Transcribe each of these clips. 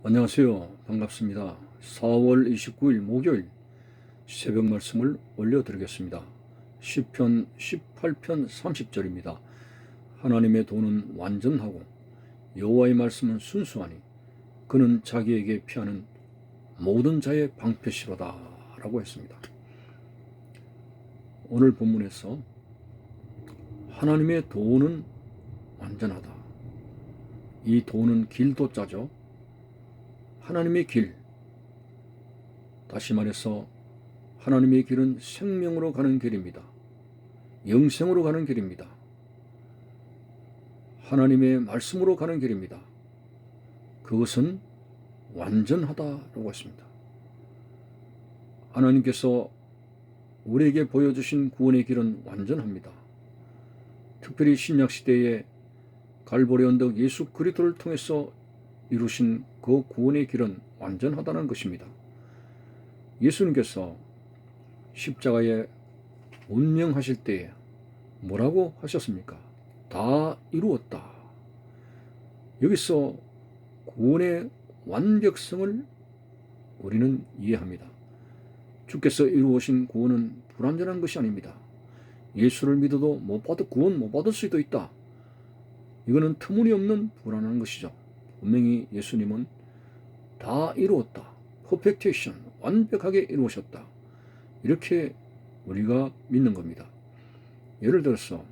안녕하세요. 반갑습니다. 4월 29일 목요일 새벽 말씀을 올려드리겠습니다. 시편 18편 30절입니다. 하나님의 도는 완전하고 여호와의 말씀은 순수하니 그는 자기에게 피하는 모든 자의 방패시로다 라고 했습니다. 오늘 본문에서 하나님의 도는 완전하다. 이 도는 길도자죠. 하나님의 길, 다시 말해서 하나님의 길은 생명으로 가는 길입니다. 영생으로 가는 길입니다. 하나님의 말씀으로 가는 길입니다. 그것은 완전하다라고 했습니다. 하나님께서 우리에게 보여주신 구원의 길은 완전합니다. 특별히 신약시대에 갈보리 언덕 예수 그리스도를 통해서 이루신 그 구원의 길은 완전하다는 것입니다. 예수님께서 십자가에 운명하실 때에 뭐라고 하셨습니까? 다 이루었다. 여기서 구원의 완벽성을 우리는 이해합니다. 주께서 이루어진 구원은 불완전한 것이 아닙니다. 예수를 믿어도 구원 못 받을 수도 있다. 이거는 터무니없는 불안한 것이죠. 분명히 예수님은 다 이루었다. 퍼펙테이션, 완벽하게 이루어졌다. 이렇게 우리가 믿는 겁니다. 예를 들어서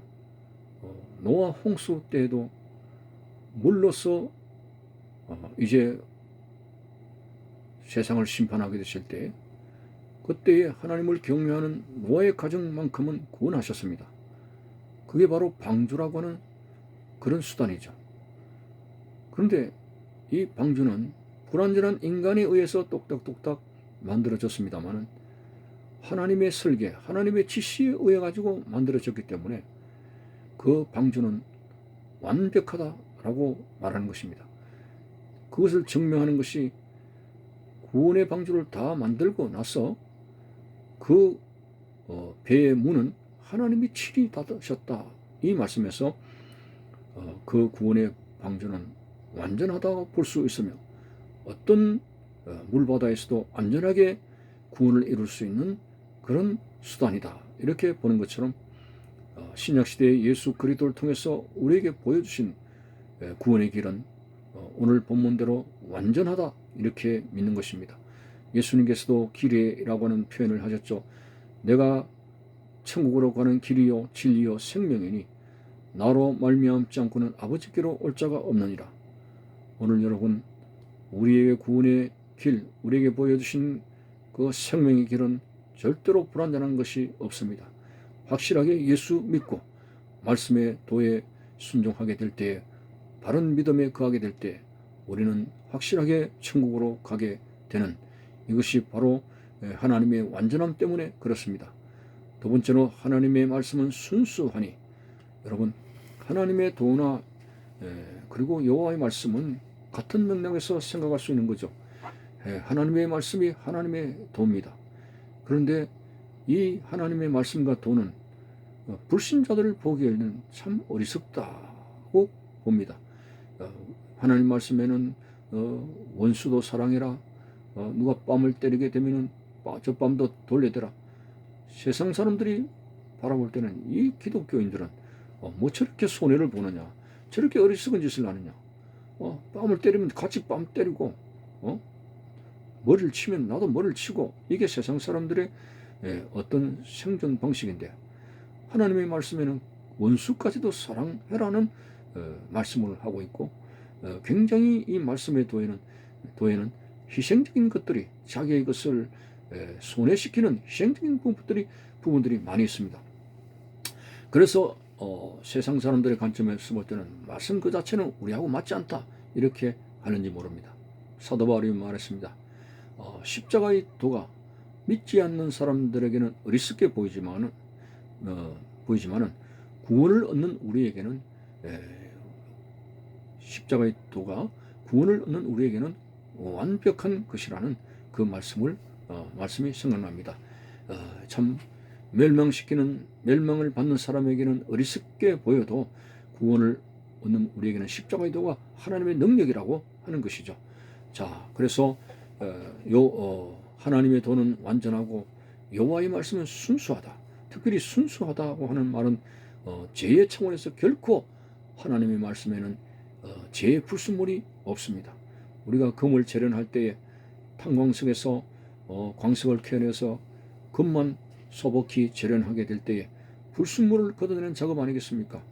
노아 홍수 때에도 물로서 이제 세상을 심판하게 되실 때 그때에 하나님을 경외하는 노아의 가정만큼은 구원하셨습니다. 그게 바로 방주라고 하는 그런 수단이죠. 그런데 이 방주는 불완전한 인간에 의해서 똑딱똑딱 만들어졌습니다만 하나님의 설계, 하나님의 지시에 의해 가지고 만들어졌기 때문에 그 방주는 완벽하다라고 말하는 것입니다. 그것을 증명하는 것이 구원의 방주를 다 만들고 나서 그 배의 문은 하나님이 친히 닫으셨다. 이 말씀에서 그 구원의 방주는 완전하다고 볼 수 있으며 어떤 물바다에서도 안전하게 구원을 이룰 수 있는 그런 수단이다. 이렇게 보는 것처럼 신약시대의 예수 그리스도를 통해서 우리에게 보여주신 구원의 길은 오늘 본문대로 완전하다. 이렇게 믿는 것입니다. 예수님께서도 길이라고 하는 표현을 하셨죠. 내가 천국으로 가는 길이요 진리요 생명이니 나로 말미암지 않고는 아버지께로 올 자가 없느니라. 오늘 여러분 우리에게 구원의 길, 우리에게 보여주신 그 생명의 길은 절대로 불완전한 것이 없습니다. 확실하게 예수 믿고 말씀의 도에 순종하게 될 때, 바른 믿음에 거하게 될 때 우리는 확실하게 천국으로 가게 되는 이것이 바로 하나님의 완전함 때문에 그렇습니다. 두 번째로 하나님의 말씀은 순수하니, 여러분 하나님의 도나 그리고 여호와의 말씀은 같은 맥락에서 생각할 수 있는 거죠. 하나님의 말씀이 하나님의 도입니다. 그런데 이 하나님의 말씀과 도는 불신자들을 보기에는 참 어리석다고 봅니다. 하나님 말씀에는 원수도 사랑해라. 누가 뺨을 때리게 되면은 저 뺨도 돌려대라. 세상 사람들이 바라볼 때는 이 기독교인들은 뭐 저렇게 손해를 보느냐, 저렇게 어리석은 짓을 하느냐, 뺨을 때리면 같이 뺨 때리고, 머리를 치면 나도 머리를 치고, 이게 세상 사람들의 어떤 생존 방식인데, 하나님의 말씀에는 원수까지도 사랑해라는 말씀을 하고 있고, 굉장히 이 말씀의 도에는 희생적인 것들이, 자기의 것을 손해시키는 희생적인 부분들이 많이 있습니다. 그래서 세상 사람들의 관점에서 볼 때는 말씀 그 자체는 우리하고 맞지 않다 이렇게 하는지 모릅니다. 사도 바울이 말했습니다. 십자가의 도가 믿지 않는 사람들에게는 어리석게 보이지만은 구원을 얻는 우리에게는 십자가의 도가 구원을 얻는 우리에게는 완벽한 것이라는 그 말씀이 생각납니다. 참 멸망을 받는 사람에게는 어리석게 보여도 구원을 얻는 우리에게는 십자가의 도가 하나님의 능력이라고 하는 것이죠. 자, 그래서 하나님의 도는 완전하고 여호와의 말씀은 순수하다. 특별히 순수하다고 하는 말은 죄의 차원에서 결코 하나님의 말씀에는 죄의 불순물이 없습니다. 우리가 금을 재련할 때에 탄광석에서 광석을 캐내서 금만 소복히 재련하게 될 때에 불순물을 걷어내는 작업 아니겠습니까?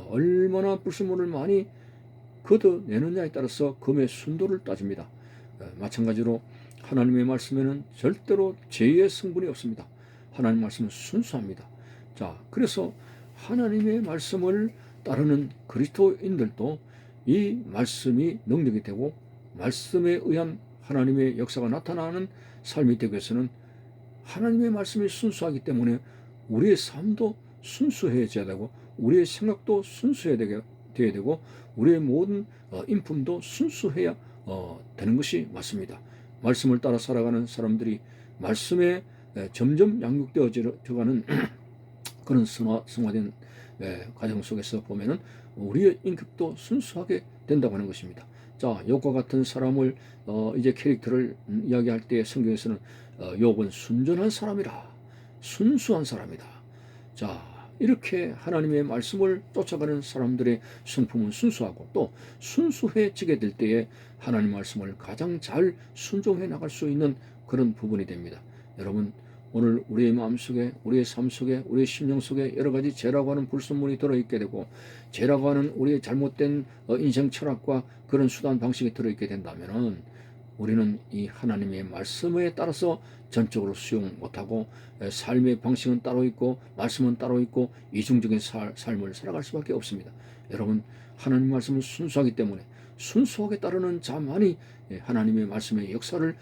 얼마나 불순물을 많이 걷어내느냐에 따라서 금의 순도를 따집니다. 마찬가지로 하나님의 말씀에는 절대로 죄의 성분이 없습니다. 하나님의 말씀은 순수합니다. 자, 그래서 하나님의 말씀을 따르는 그리스도인들도 이 말씀이 능력이 되고 말씀에 의한 하나님의 역사가 나타나는 삶이 되기 위해서는 하나님의 말씀이 순수하기 때문에 우리의 삶도 순수해져야 되고 우리의 생각도 순수해야 되고 우리의 모든 인품도 순수해야 되는 것이 맞습니다. 말씀을 따라 살아가는 사람들이 말씀에 점점 양육되어져가는 그런 성화된 과정 속에서 보면은 우리의 인격도 순수하게 된다고 하는 것입니다. 자, 욥과 같은 사람을 이제 캐릭터를 이야기할 때 성경에서는 욥은 순전한 사람이라, 순수한 사람이다. 자, 이렇게 하나님의 말씀을 쫓아가는 사람들의 성품은 순수하고 또 순수해지게 될 때에 하나님 말씀을 가장 잘 순종해 나갈 수 있는 그런 부분이 됩니다. 여러분, 오늘 우리의 마음속에, 우리의 삶 속에, 우리의 심령 속에 여러 가지 죄라고 하는 불순물이 들어있게 되고 죄라고 하는 우리의 잘못된 인생 철학과 그런 수단 방식이 들어있게 된다면 우리는 이 하나님의 말씀에 따라서 전적으로 수용 못하고 삶의 방식은 따로 있고 말씀은 따로 있고 이중적인 삶을 살아갈 수밖에 없습니다. 여러분, 하나님 말씀은 순수하기 때문에 순수하게 따르는 자만이 하나님의 말씀의 역사를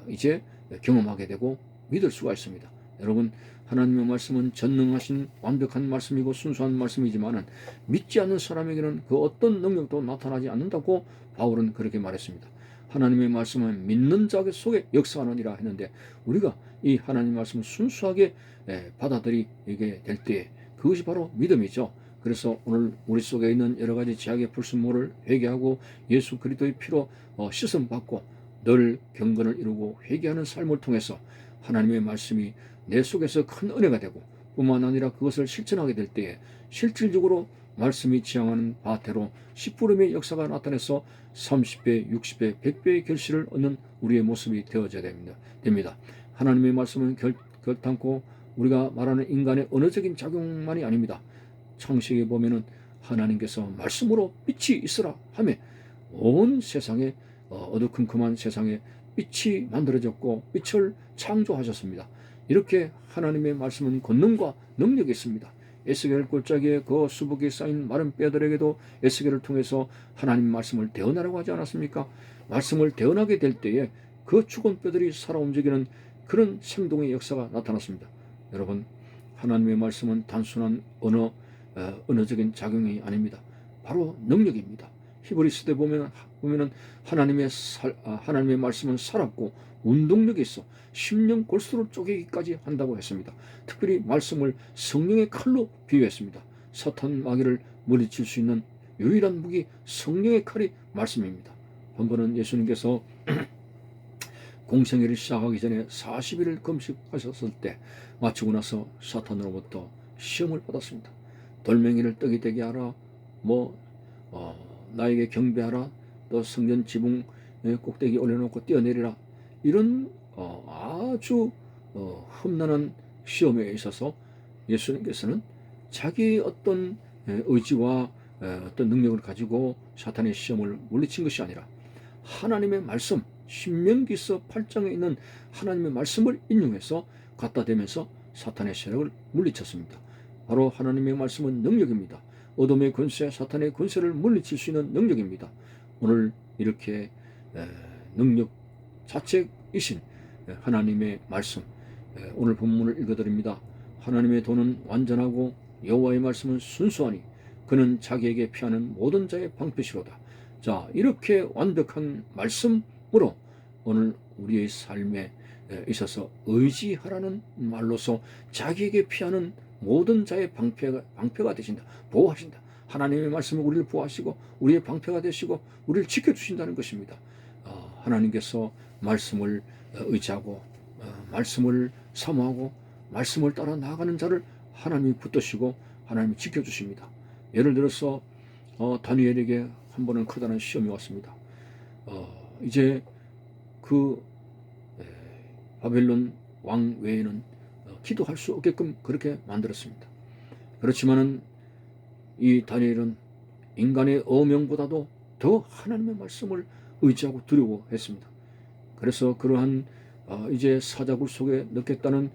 이제 경험하게 되고 믿을 수가 있습니다. 여러분, 하나님의 말씀은 전능하신 완벽한 말씀이고 순수한 말씀이지만은 믿지 않는 사람에게는 그 어떤 능력도 나타나지 않는다고 바울은 그렇게 말했습니다. 하나님의 말씀은 믿는 자 속에 역사하느니라 했는데 우리가 이 하나님의 말씀을 순수하게 받아들이게 될 때 그것이 바로 믿음이죠. 그래서 오늘 우리 속에 있는 여러 가지 죄악의 불순물을 회개하고 예수 그리스도의 피로 씻음 받고 늘 경건을 이루고 회개하는 삶을 통해서 하나님의 말씀이 내 속에서 큰 은혜가 되고 뿐만 아니라 그것을 실천하게 될 때에 실질적으로 말씀이 지향하는 바대로 10부름의 역사가 나타나서 30배, 60배, 100배의 결실을 얻는 우리의 모습이 되어져야 됩니다. 하나님의 말씀은 결단코 우리가 말하는 인간의 언어적인 작용만이 아닙니다. 창세기에 보면은 하나님께서 말씀으로 빛이 있으라 하며 온 세상에 어두컴컴한 세상에 빛이 만들어졌고 빛을 창조하셨습니다. 이렇게 하나님의 말씀은 권능과 능력이 있습니다. 에스겔 골짜기에 그 수북이 쌓인 마른 뼈들에게도 에스겔을 통해서 하나님 말씀을 대언하라고 하지 않았습니까? 말씀을 대언하게 될 때에 그 죽은 뼈들이 살아 움직이는 그런 생동의 역사가 나타났습니다. 여러분, 하나님의 말씀은 단순한 언어적인 작용이 아닙니다. 바로 능력입니다. 히브리서에 보면은 하나님의 말씀은 살았고 운동력이 있어 심령 골수를 쪼개기까지 한다고 했습니다. 특별히 말씀을 성령의 칼로 비유했습니다. 사탄 마귀를 물리칠 수 있는 유일한 무기 성령의 칼이 말씀입니다. 한 번은 예수님께서 공생애를 시작하기 전에 40일을 금식하셨을 때 마치고 나서 사탄으로부터 시험을 받았습니다. 돌멩이를 떡이 되게 하라, 나에게 경배하라, 또 성전 지붕 꼭대기 올려놓고 뛰어내리라, 이런 아주 험난한 시험에 있어서 예수님께서는 자기 어떤 의지와 어떤 능력을 가지고 사탄의 시험을 물리친 것이 아니라 하나님의 말씀, 신명기서 8장에 있는 하나님의 말씀을 인용해서 갖다 대면서 사탄의 세력을 물리쳤습니다. 바로 하나님의 말씀은 능력입니다. 어둠의 권세, 사탄의 권세를 물리칠 수 있는 능력입니다. 오늘 이렇게 능력 자체이신 하나님의 말씀, 오늘 본문을 읽어드립니다. 하나님의 도는 완전하고 여호와의 말씀은 순수하니 그는 자기에게 피하는 모든 자의 방패시로다. 자, 이렇게 완벽한 말씀으로 오늘 우리의 삶에 있어서 의지하라는 말로서 자기에게 피하는 모든 자의 방패가 되신다. 보호하신다. 하나님의 말씀은 우리를 보호하시고 우리의 방패가 되시고 우리를 지켜주신다는 것입니다. 하나님께서 말씀을 의지하고 말씀을 사모하고 말씀을 따라 나아가는 자를 하나님이 붙드시고 하나님이 지켜주십니다. 예를 들어서 다니엘에게 한 번은 커다란 시험이 왔습니다. 이제 그 바벨론 왕 외에는 기도할 수 없게끔 그렇게 만들었습니다. 그렇지만은 이 다니엘은 인간의 어명보다도 더 하나님의 말씀을 의지하고 두려워했습니다. 그래서 그러한 이제 사자굴 속에 넣겠다는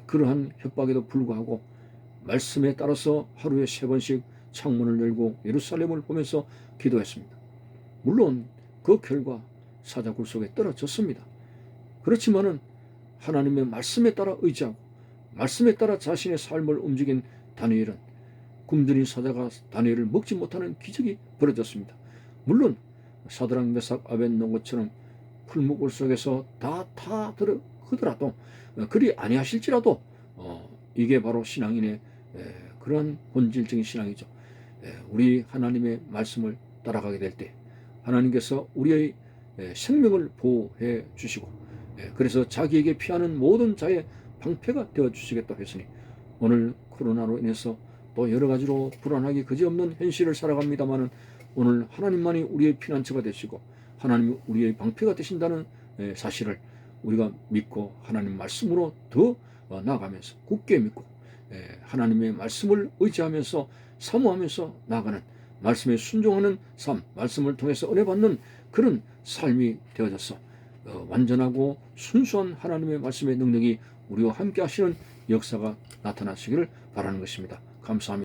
그러한 협박에도 불구하고 말씀에 따라서 하루에 3번씩 창문을 열고 예루살렘을 보면서 기도했습니다. 물론 그 결과 사자굴 속에 떨어졌습니다. 그렇지만은 하나님의 말씀에 따라 의지하고 말씀에 따라 자신의 삶을 움직인 다니엘은 굶주린 사자가 다니엘을 먹지 못하는 기적이 벌어졌습니다. 물론 사드락 메삭 아벳노고처럼 풀무불 속에서 다 타들어가더라도 그리 아니하실지라도 이게 바로 신앙인의 그러한 본질적인 신앙이죠. 우리 하나님의 말씀을 따라가게 될 때 하나님께서 우리의 생명을 보호해 주시고 그래서 자기에게 피하는 모든 자의 방패가 되어 주시겠다 했으니 오늘 코로나로 인해서 또 여러 가지로 불안하기 그지없는 현실을 살아갑니다마는 오늘 하나님만이 우리의 피난처가 되시고 하나님이 우리의 방패가 되신다는 사실을 우리가 믿고 하나님 말씀으로 더 나아가면서 굳게 믿고 하나님의 말씀을 의지하면서 사모하면서 나아가는 말씀에 순종하는 삶, 말씀을 통해서 은혜 받는 그런 삶이 되어져서 완전하고 순수한 하나님의 말씀의 능력이 우리와 함께 하시는 역사가 나타나시기를 바라는 것입니다. 감사합니다.